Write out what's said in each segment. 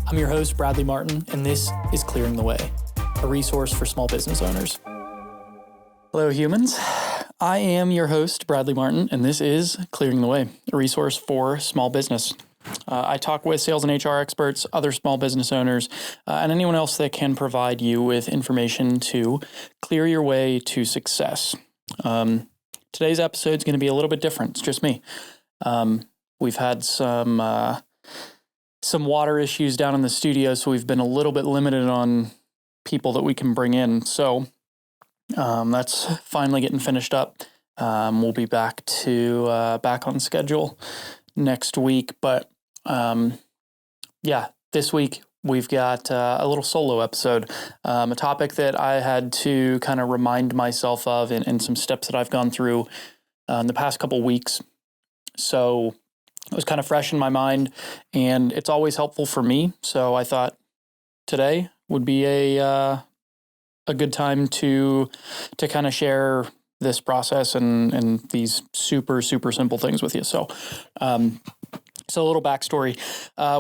I'm your host, Bradley Martin, and this is Clearing the Way, a resource for small business owners. Hello, humans. I am your host, Bradley Martin, and this is Clearing the Way, a resource for small business. I talk with sales and HR experts, other small business owners, and anyone else that can provide you with information to clear your way to success. Today's episode is going to be a little bit different. It's just me. We've had some water issues down in the studio, so we've been a little bit limited on people that we can bring in. So that's finally getting finished up. We'll be back on schedule next week. But this week we've got a little solo episode, a topic that I had to kind of remind myself of and some steps that I've gone through in the past couple weeks. So it was kind of fresh in my mind, and it's always helpful for me. So I thought today would be a good time to kind of share this process and these super, super simple things with you. So a little backstory.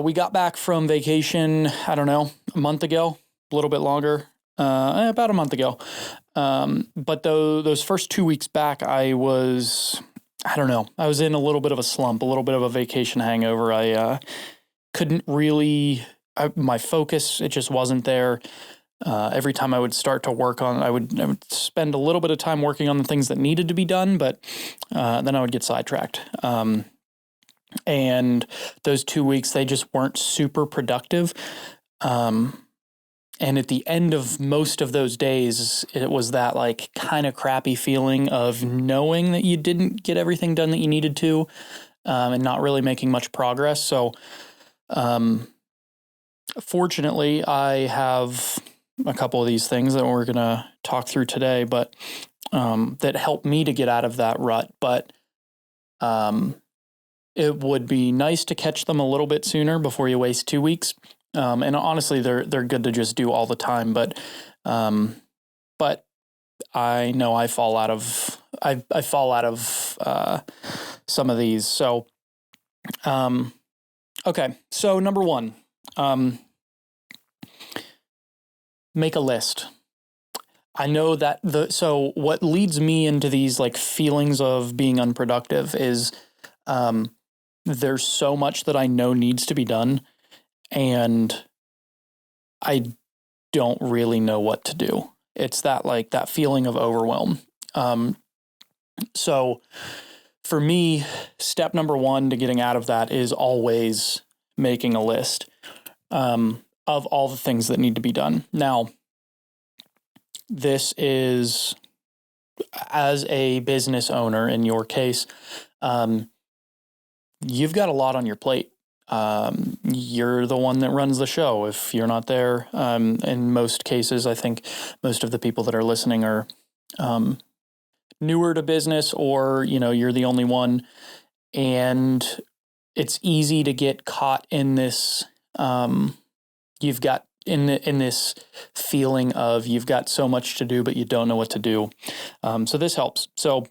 We got back from vacation, I don't know, a month ago, a little bit longer, about a month ago. But those first 2 weeks back, I was in a little bit of a slump, a little bit of a vacation hangover. I couldn't really, my focus, it just wasn't there. Every time I would start to work on, I would spend a little bit of time working on the things that needed to be done, but then I would get sidetracked. And those 2 weeks, they just weren't super productive. And at the end of most of those days, it was that like kind of crappy feeling of knowing that you didn't get everything done that you needed to, and not really making much progress. So, fortunately, I have a couple of these things that we're going to talk through today, but that helped me to get out of that rut. But it would be nice to catch them a little bit sooner before you waste 2 weeks. And honestly, they're good to just do all the time. But I know I fall out of some of these. So, okay. So number one, make a list. I know that so what leads me into these like feelings of being unproductive is, there's so much that I know needs to be done, and I don't really know what to do. It's that feeling of overwhelm. So for me, step number one to getting out of that is always making a list of all the things that need to be done. Now, this is, as a business owner in your case, you've got a lot on your plate. You're the one that runs the show. If you're not there, in most cases, I think most of the people that are listening are newer to business, or you're the only one, and it's easy to get caught in this. You've got in this feeling of you've got so much to do, but you don't know what to do. So this helps. So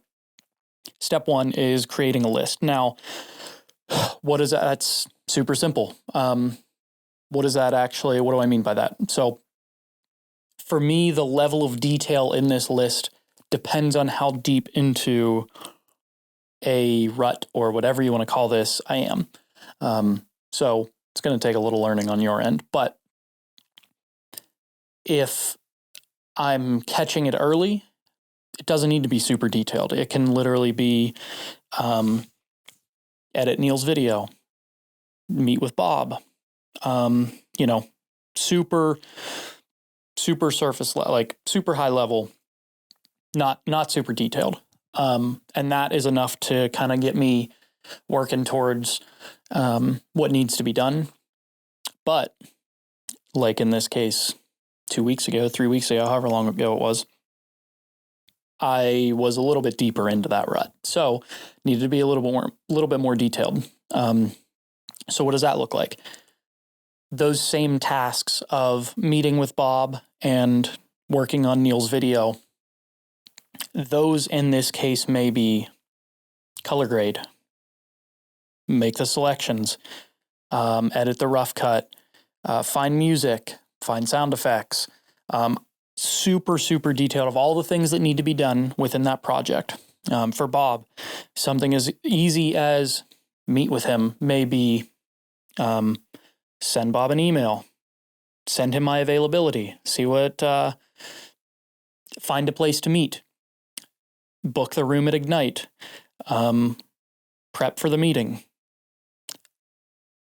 step one is creating a list. Now, what is that? That's super simple. What is that actually? What do I mean by that? So for me, the level of detail in this list depends on how deep into a rut or whatever you want to call this I am. So it's going to take a little learning on your end, but if I'm catching it early, it doesn't need to be super detailed. It can literally be, edit Neil's video, meet with Bob, super surface, like super high level, not super detailed. And that is enough to kind of get me working towards what needs to be done. But like in this case, 2 weeks ago, 3 weeks ago, however long ago it was, I was a little bit deeper into that rut. So needed to be a little bit more detailed. So what does that look like? Those same tasks of meeting with Bob and working on Neil's video, those in this case may be color grade, make the selections, edit the rough cut, find music, find sound effects, super, super detailed of all the things that need to be done within that project. For Bob, something as easy as meet with him, maybe send Bob an email, send him my availability, see what, find a place to meet, book the room at Ignite, prep for the meeting.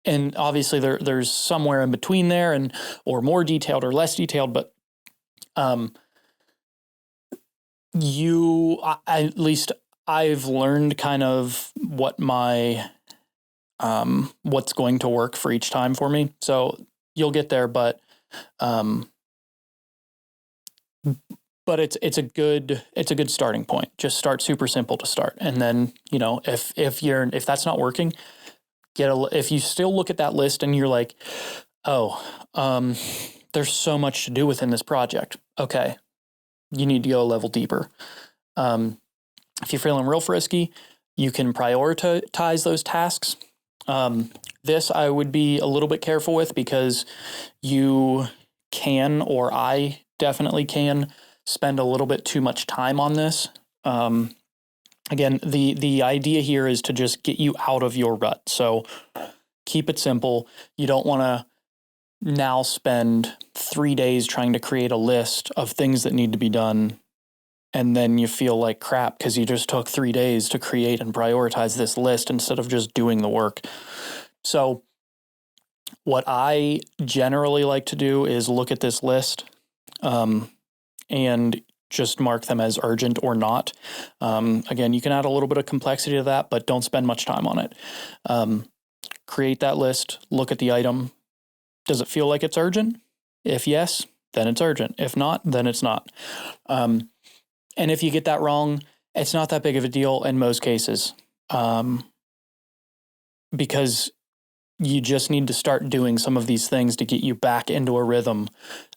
And obviously there's somewhere in between there and or more detailed or less detailed, but at least I've learned kind of what my what's going to work for each time for me. So you'll get there, but it's a good starting point. Just start super simple to start, and then if that's not working, if you still look at that list and you're like, there's so much to do within this project. Okay, you need to go a level deeper. If you're feeling real frisky, you can prioritize those tasks. This I would be a little bit careful with because you can, or I definitely can, spend a little bit too much time on this. Again, the idea here is to just get you out of your rut. So keep it simple. You don't want to now spend 3 days trying to create a list of things that need to be done, and then you feel like crap because you just took 3 days to create and prioritize this list instead of just doing the work. So what I generally like to do is look at this list and just mark them as urgent or not. Again, you can add a little bit of complexity to that, but don't spend much time on it. Create that list, look at the item. Does it feel like it's urgent? If yes, then it's urgent. If not, then it's not. And if you get that wrong, it's not that big of a deal in most cases, because you just need to start doing some of these things to get you back into a rhythm.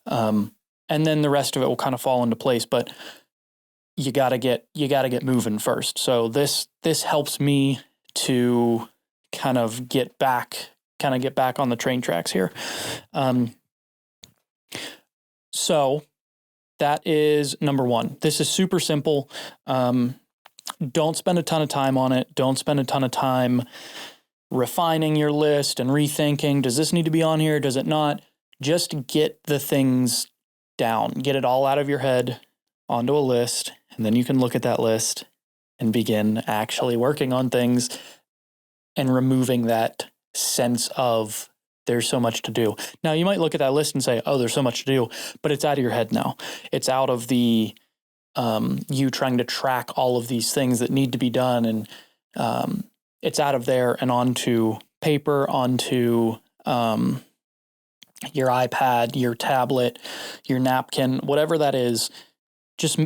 And then the rest of it will kind of fall into place, but you gotta get moving first. So this helps me to kind of get back on the train tracks here. So that is number one. This is super simple. Don't spend a ton of time on it. Don't spend a ton of time refining your list and rethinking, does this need to be on here? Does it not? Just get the things down, get it all out of your head onto a list, and then you can look at that list and begin actually working on things and removing that sense of there's so much to do. Now, you might look at that list and say, oh, there's so much to do, but it's out of your head now. It's out of the you trying to track all of these things that need to be done, and it's out of there and onto paper, onto your iPad, your tablet, your napkin, whatever that is. Just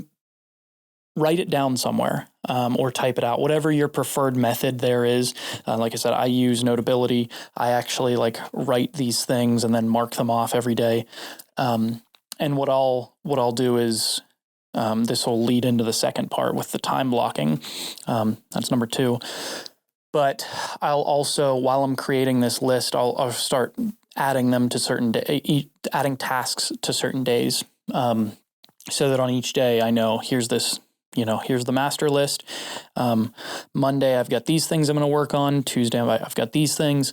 write it down somewhere, or type it out, whatever your preferred method there is. Like I said, I use Notability. I actually write these things and then mark them off every day. And what I'll do is, this will lead into the second part with the time blocking. That's number 2. But I'll also, while I'm creating this list, I'll start adding them to adding tasks to certain days, so that on each day I know here's the master list. Monday I've got these things I'm going to work on. Tuesday I've got these things,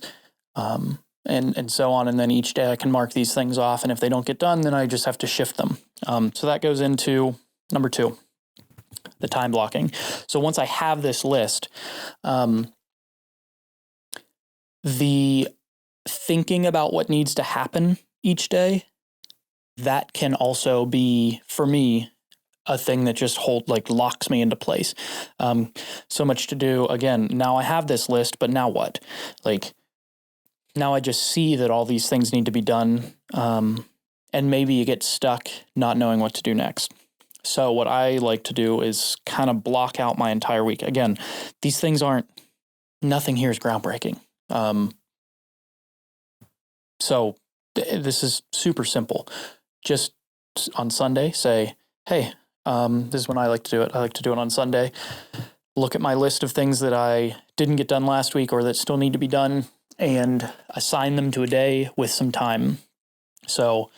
and so on. And then each day I can mark these things off, and if they don't get done, then I just have to shift them. So that goes into number 2, the time blocking. So once I have this list, the thinking about what needs to happen each day, that can also be, for me, a thing that just locks me into place. So much to do. Again, now I have this list, but now what? Now I just see that all these things need to be done, and maybe you get stuck not knowing what to do next. So what I like to do is kind of block out my entire week. Again, these things nothing here is groundbreaking. So this is super simple. Just on Sunday, say, hey, this is when I like to do it. I like to do it on Sunday. Look at my list of things that I didn't get done last week or that still need to be done, and assign them to a day with some time. So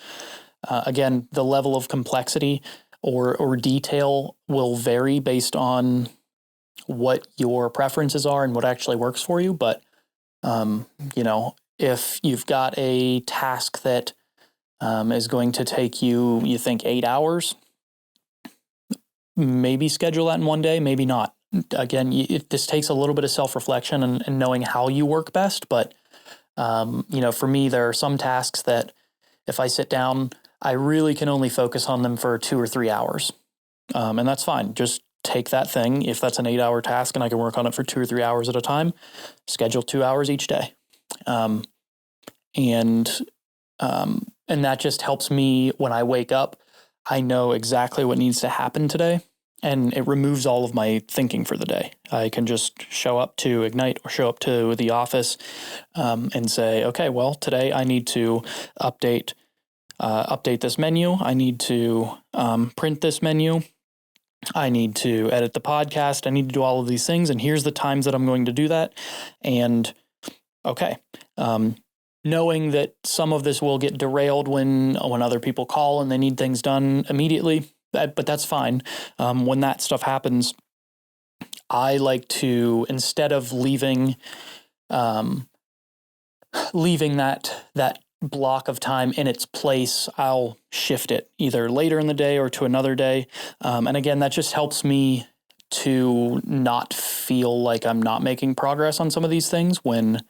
again, the level of complexity or detail will vary based on what your preferences are and what actually works for you. But, if you've got a task that is going to take you think 8 hours, maybe schedule that in one day, maybe not. Again, this takes a little bit of self-reflection and knowing how you work best. But, for me, there are some tasks that if I sit down, I really can only focus on them for 2 or 3 hours. And that's fine. Just take that thing. If that's an 8-hour task and I can work on it for 2 or 3 hours at a time, schedule 2 hours each day. And that just helps me when I wake up. I know exactly what needs to happen today, and it removes all of my thinking for the day. I can just show up to Ignite or show up to the office and say, okay, well, today I need to update this menu. I need to print this menu. I need to edit the podcast. I need to do all of these things. And here's the times that I'm going to do that. And okay. Knowing that some of this will get derailed when other people call and they need things done immediately, but that's fine. When that stuff happens, I like to, instead of leaving that block of time in its place, I'll shift it either later in the day or to another day. And again, that just helps me to not feel like I'm not making progress on some of these things when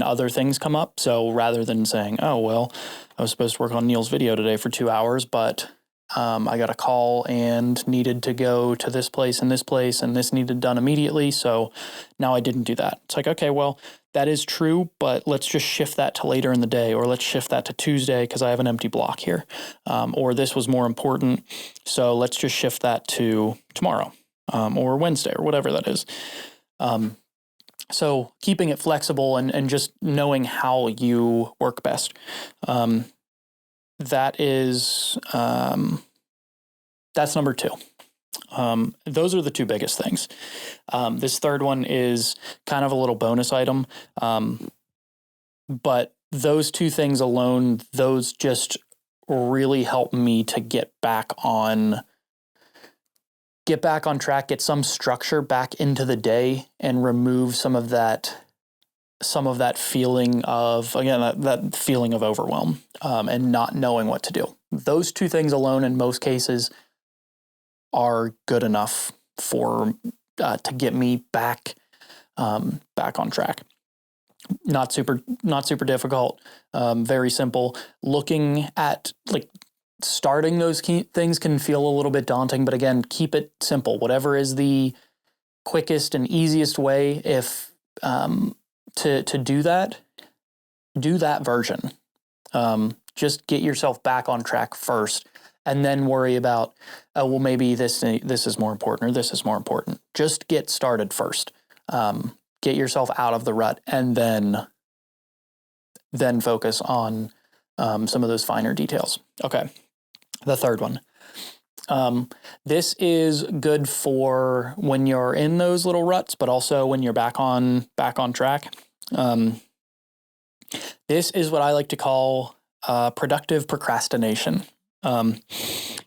other things come up. So rather than saying, oh, well, I was supposed to work on Neil's video today for 2 hours, but I got a call and needed to go to this place, and this needed done immediately. So now I didn't do that. It's like, okay, well, that is true, but let's just shift that to later in the day, or let's shift that to Tuesday because I have an empty block here. Or this was more important, so let's just shift that to tomorrow or Wednesday or whatever that is. So keeping it flexible and just knowing how you work best. That is, that's number 2. Those are the 2 biggest things. This third one is kind of a little bonus item. But those 2 things alone, those just really help me to get back on track, get some structure back into the day and remove some of that feeling of, again, that feeling of overwhelm and not knowing what to do. Those 2 things alone in most cases are good enough for to get me back on track. Not super difficult, very simple. Looking at starting those key things can feel a little bit daunting, but again, keep it simple. Whatever is the quickest and easiest way, if to do that version. Just get yourself back on track first, and then worry about, oh, well, maybe this is more important or this is more important. Just get started first. Get yourself out of the rut, and then focus on some of those finer details. Okay, the third one. This is good for when you're in those little ruts, but also when you're back on track. This is what I like to call productive procrastination.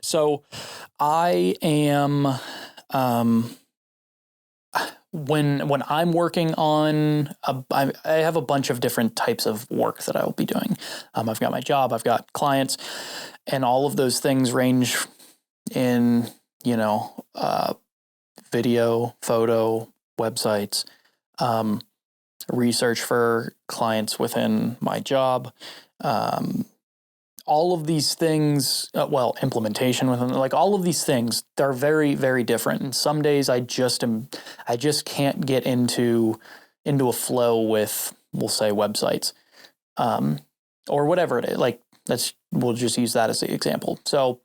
So I am, when I'm working on, I have a bunch of different types of work that I will be doing. I've got my job, I've got clients, and all of those things range in, video, photo, websites, research for clients within my job, all of these things, implementation within, all of these things, they're very, very different. And some days I just can't get into a flow with, we'll say, websites, or whatever it is. We'll just use that as the example. So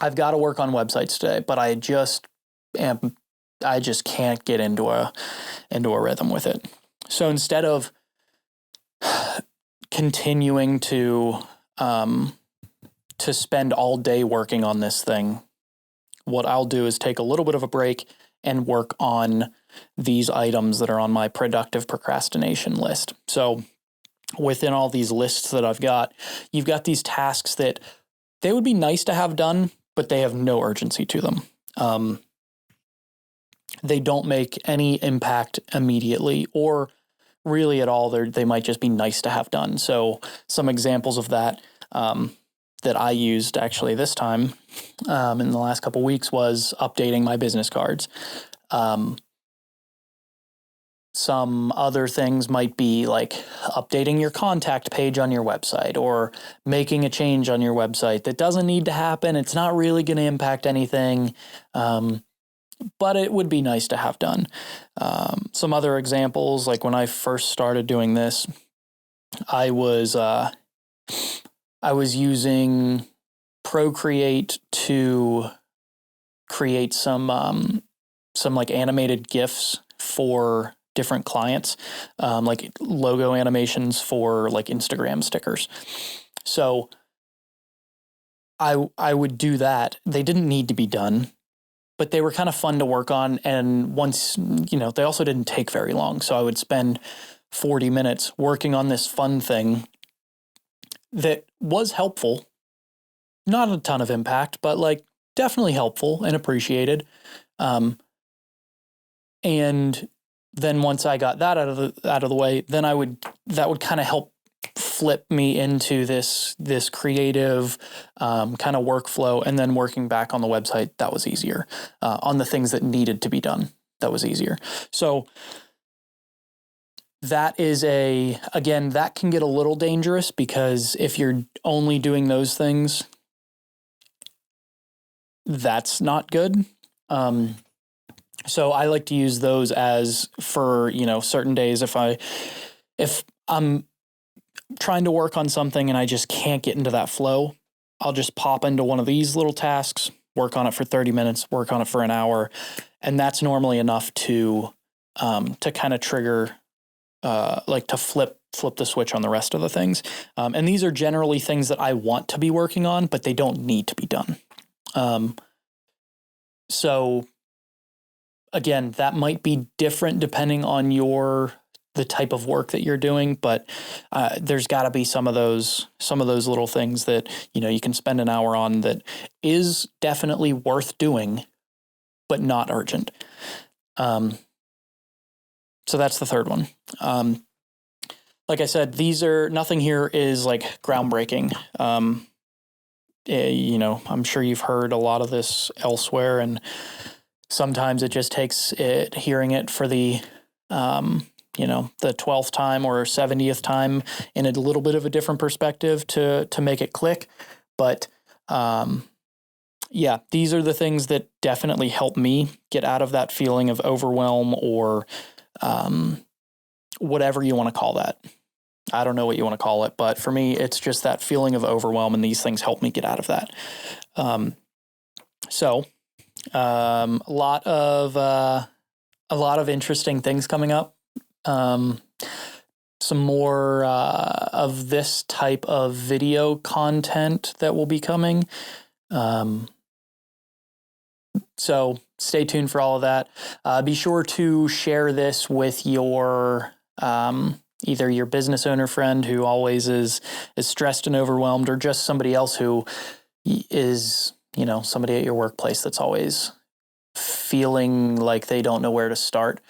I've got to work on websites today, but I just can't get into a rhythm with it. So instead of continuing to spend all day working on this thing, what I'll do is take a little bit of a break and work on these items that are on my productive procrastination list. So within all these lists that I've got, you've got these tasks that they would be nice to have done, but they have no urgency to them. They don't make any impact immediately or really at all. They might just be nice to have done. So some examples of that that I used actually this time in the last couple of weeks was updating my business cards. Some other things might be like updating your contact page on your website or making a change on your website that doesn't need to happen. It's not really going to impact anything, but it would be nice to have done. Some other examples, like when I first started doing this, I was using Procreate to create some like animated GIFs for different clients, like logo animations for like Instagram stickers. So I would do that. They didn't need to be done, but they were kind of fun to work on. And once, they also didn't take very long. So I would spend 40 minutes working on this fun thing that was helpful. Not a ton of impact, but like definitely helpful and appreciated. And then once I got that out of the way, then that would kind of help flip me into this creative kind of workflow, and then working back on the website, that was easier. On the things that needed to be done, that was easier. So that is again, that can get a little dangerous, because if you're only doing those things, that's not good. So I like to use those as for, certain days. If I'm trying to work on something and I just can't get into that flow, I'll just pop into one of these little tasks, work on it for 30 minutes, work on it for an hour. And that's normally enough to kind of trigger, like to flip the switch on the rest of the things. And these are generally things that I want to be working on, but they don't need to be done. So again, that might be different depending on the type of work that you're doing, but there's got to be some of those little things that you can spend an hour on that is definitely worth doing, but not urgent. So that's the third one. Like I said, nothing here is like groundbreaking. I'm sure you've heard a lot of this elsewhere, and sometimes it just takes hearing it for the 12th time or 70th time in a little bit of a different perspective to make it click. But these are the things that definitely help me get out of that feeling of overwhelm, or whatever you want to call that. I don't know what you want to call it, but for me, it's just that feeling of overwhelm, and these things help me get out of that. A lot of interesting things coming up. Some more of this type of video content that will be coming. So stay tuned for all of that. Be sure to share this with your either your business owner friend who always is stressed and overwhelmed, or just somebody else who is, somebody at your workplace that's always feeling like they don't know where to start.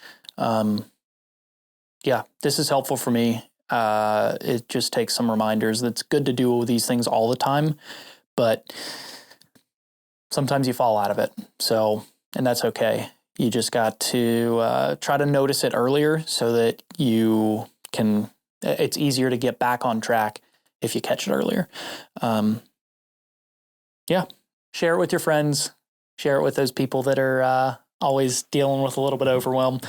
This is helpful for me. It just takes some reminders. It's good to do these things all the time, but sometimes you fall out of it. So, and that's okay. You just got to try to notice it earlier so that it's easier to get back on track if you catch it earlier. Share it with your friends. Share it with those people that are always dealing with a little bit of overwhelm.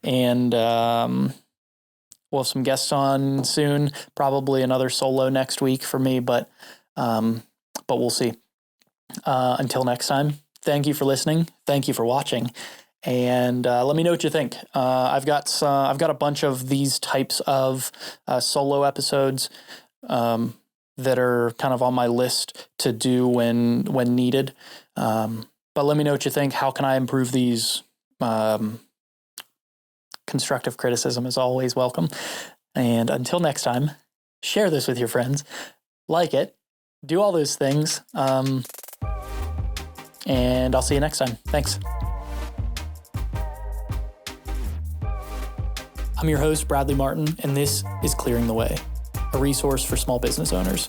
And we'll have some guests on soon. Probably another solo next week for me, but we'll see. Until next time, thank you for listening. Thank you for watching. And let me know what you think. I've got a bunch of these types of solo episodes that are kind of on my list to do when needed. But let me know what you think. How can I improve these? Constructive criticism is always welcome. And until next time, share this with your friends, like it, do all those things. And I'll see you next time. Thanks. I'm your host, Bradley Martin, and this is Clearing the Way, a resource for small business owners.